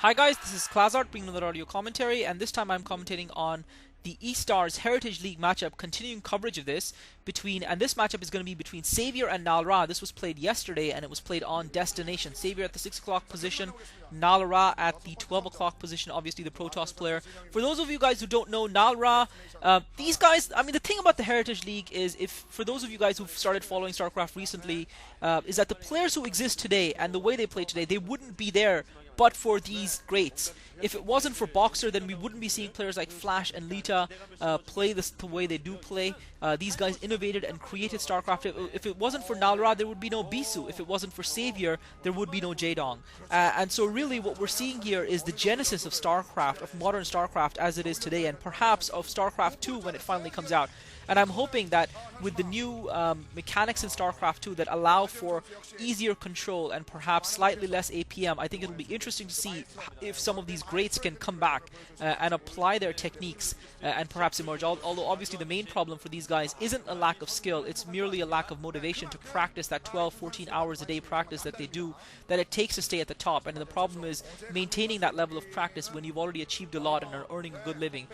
Hi guys, this is Klazart bringing another audio commentary, and this time I'm commentating on the eStars Heritage League matchup, continuing coverage of this and this matchup is going to be between Savior and NalRa. This was played yesterday and it was played on Destination. Savior at the 6 o'clock position, NalRa at the 12 o'clock position, obviously the Protoss player. For those of you guys who don't know NalRa, these guys, I mean, the thing about the Heritage League is, for those of you guys who've started following StarCraft recently, is that the players who exist today and the way they play today, they wouldn't be there but for these greats. If it wasn't for Boxer, then we wouldn't be seeing players like Flash and Lita play the way they do play. These guys innovated and created StarCraft. If it wasn't for NalRa, there would be no Bisu. If it wasn't for Savior, there would be no Jaedong. And so really what we're seeing here is the genesis of StarCraft, of modern StarCraft as it is today, and perhaps of StarCraft 2 when it finally comes out. And I'm hoping that with the new mechanics in StarCraft 2 that allow for easier control and perhaps slightly less APM, I think it'll be interesting to see if some of these greats can come back and apply their techniques and perhaps emerge. Although obviously the main problem for these guys isn't a lack of skill, it's merely a lack of motivation to practice that 12-14 hours a day practice that they do, that it takes to stay at the top. And the problem is maintaining that level of practice when you've already achieved a lot and are earning a good living.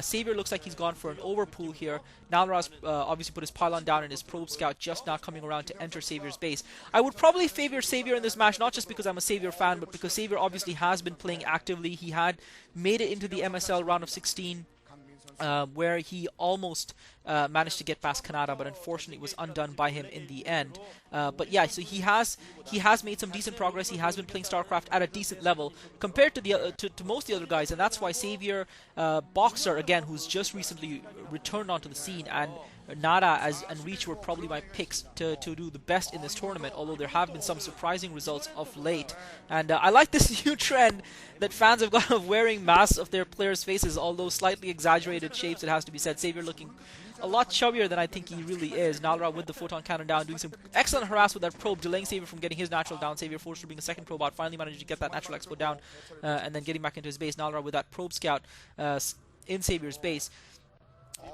Savior looks like he's gone for an overpool here. NalRa's obviously put his pylon down and his probe scout just now coming around to enter Savior's base. I would probably favor Savior in this match, not just because I'm a Savior fan, but because Savior obviously has been playing actively. He had made it into the MSL round of 16, where he almost managed to get past Canada, but unfortunately it was undone by him in the end. But yeah, so he has made some decent progress. He has been playing StarCraft at a decent level compared to the to most of the other guys, and that's why Savior, Boxer again, who's just recently returned onto the scene, and Nada and Reach were probably my picks to do the best in this tournament, although there have been some surprising results of late. And I like this new trend that fans have got of wearing masks of their players' faces, although slightly exaggerated shapes, it has to be said. Savior looking a lot chubbier than I think he really is. NalRa with the photon cannon down, doing some excellent harass with that probe, delaying Savior from getting his natural down. Savior forced to bring a second probe out, finally managed to get that natural expo down, and then getting back into his base. NalRa with that probe scout in Savior's base.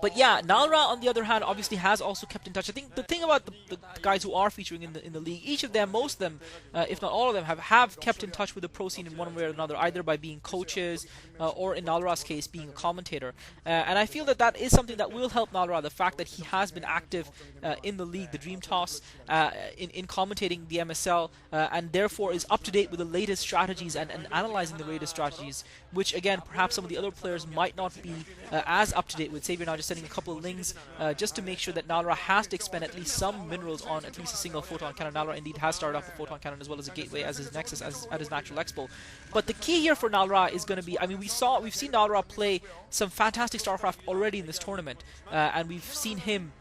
But yeah, NalRa on the other hand obviously has also kept in touch. I think the thing about the guys who are featuring in the league, each of them, most of them, if not all of them, have kept in touch with the pro scene in one way or another, either by being coaches or in NalRa's case being a commentator. And I feel that is something that will help NalRa, the fact that he has been active in the league, the Dream Toss, in commentating the MSL, and therefore is up to date with the latest strategies and analyzing the latest strategies, which again perhaps some of the other players might not be as up to date with. Savior now just sending a couple of lings just to make sure that NalRa has to expend at least some minerals on at least a single photon cannon. NalRa indeed has started off a photon cannon as well as a gateway as his nexus at his natural expo. But the key here for NalRa is going to be, I mean, we've seen NalRa play some fantastic StarCraft already in this tournament, and we've seen him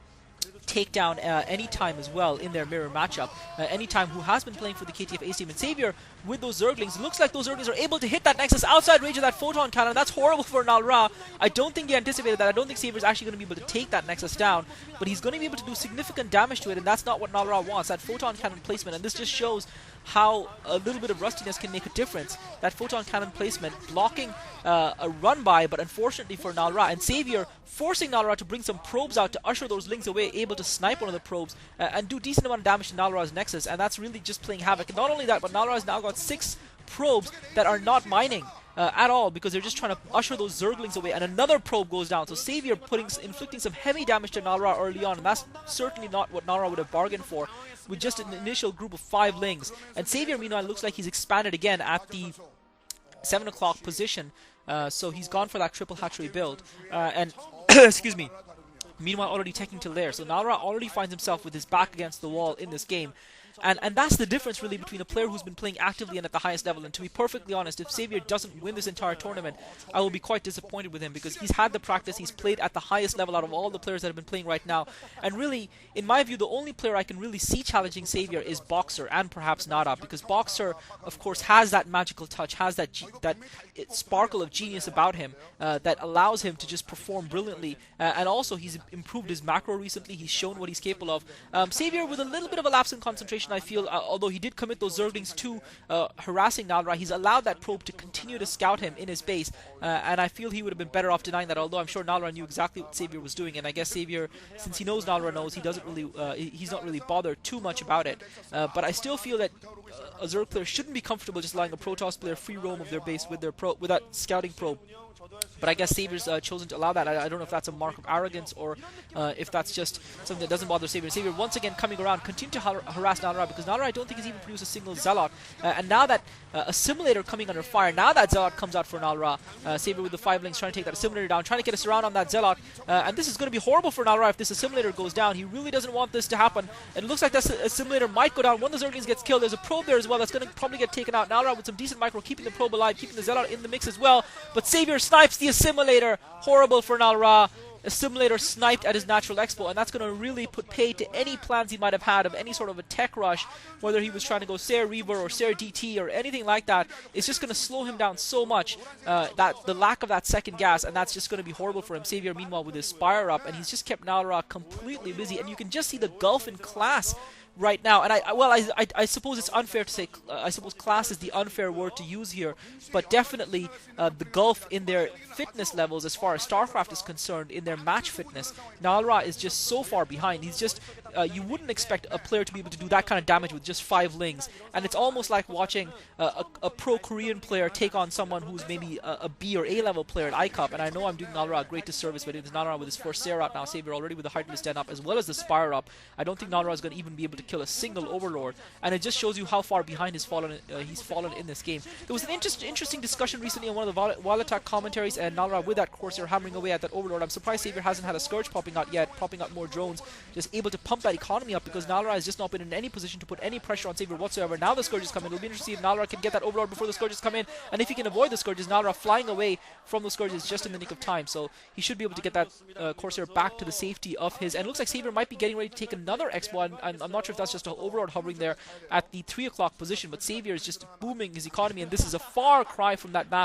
take down Anytime as well in their mirror matchup. Anytime, who has been playing for the KTF Ace team, and Savior with those Zerglings, it looks like those Zerglings are able to hit that Nexus outside range of that photon cannon. That's horrible for NalRa. I don't think he anticipated that. I don't think Savior is actually going to be able to take that Nexus down, but he's going to be able to do significant damage to it, and that's not what NalRa wants, that photon cannon placement. And this just shows how a little bit of rustiness can make a difference. That photon cannon placement blocking a run by, but unfortunately for NalRa, and Savior forcing NalRa to bring some probes out to usher those lings away, able to snipe one of the probes and do decent amount of damage to NalRa's Nexus, and that's really just playing havoc. And not only that, but NalRa has now got 6 probes that are not mining at all, because they're just trying to usher those Zerglings away, and another probe goes down. So Savior inflicting some heavy damage to NalRa early on, and that's certainly not what NalRa would have bargained for with just an initial group of 5 lings. And Savior, meanwhile, looks like he's expanded again at the 7 o'clock position, so he's gone for that triple hatchery build, and excuse me, meanwhile already taking to lair. So NalRa already finds himself with his back against the wall in this game. And that's the difference really between a player who's been playing actively and at the highest level. And to be perfectly honest, if Savior doesn't win this entire tournament, I will be quite disappointed with him, because he's had the practice, he's played at the highest level out of all the players that have been playing right now. And really, in my view, the only player I can really see challenging Savior is Boxer and perhaps Nada, because Boxer, of course, has that magical touch, has that sparkle of genius about him that allows him to just perform brilliantly. And also, he's improved his macro recently, he's shown what he's capable of. Savior with a little bit of a lapse in concentration, I feel, although he did commit those Zerglings to harassing NalRa, he's allowed that probe to continue continue to scout him in his base, and I feel he would have been better off denying that, although I'm sure NalRa knew exactly what Savior was doing, and I guess Savior, since he knows NalRa knows, he's not really bothered too much about it. But I still feel that a Zerg player shouldn't be comfortable just letting a Protoss player free roam of their base with that scouting probe. But I guess Savior's chosen to allow that. I don't know if that's a mark of arrogance or if that's just something that doesn't bother Savior. Savior once again coming around, continue to harass NalRa, because NalRa I don't think has even produced a single Zealot. And now that Assimilator coming under fire, now that Zealot comes out for NalRa. Savior with the 5 links trying to take that Assimilator down, trying to get us around on that Zealot. And this is going to be horrible for NalRa if this Assimilator goes down. He really doesn't want this to happen. It looks like that Assimilator might go down. One of the Zerglings gets killed. There's a probe there as well that's going to probably get taken out. NalRa with some decent micro, keeping the probe alive, keeping the Zealot in the mix as well. But Savior snipes the Assimilator. Horrible for NalRa. Assimilator sniped at his natural expo, and that's going to really put pay to any plans he might have had of any sort of a tech rush, whether he was trying to go Sair Reaver or Sair DT or anything like that. It's just going to slow him down so much, that the lack of that second gas, and that's just going to be horrible for him. Savior meanwhile with his Spire up, and he's just kept NalRa completely busy, and you can just see the gulf in class right now. And I suppose it's unfair to say, I suppose class is the unfair word to use here, but definitely the gulf in their fitness levels as far as StarCraft is concerned, in their match fitness, NalRa is just so far behind. He's just, you wouldn't expect a player to be able to do that kind of damage with just 5 lings, and it's almost like watching a pro Korean player take on someone who's maybe a B or A level player at ICUP. And I know I'm doing NalRa a great disservice by doing this. NalRa with his first Sair out now, Savior already with the Heartless Den up, as well as the Spire up. I don't think NalRa is going to even be able to kill a single Overlord, and it just shows you how far behind he's fallen in this game. There was an interesting discussion recently on one of the Wild Attack commentaries, and NalRa with that Corsair hammering away at that Overlord. I'm surprised Savior hasn't had a Scourge popping out yet, popping out more drones, just able to pump that economy up, because NalRa has just not been in any position to put any pressure on Savior whatsoever. Now the Scourges come in. It'll be interesting if NalRa can get that Overlord before the Scourges come in, and if he can avoid the Scourges, NalRa flying away from the Scourges just in the nick of time. So he should be able to get that Corsair back to the safety of his, and it looks like Savior might be getting ready to take another Expo, and I'm not sure if that's just an Overlord hovering there at the 3 o'clock position, but Savior is just booming his economy, and this is a far cry from that map.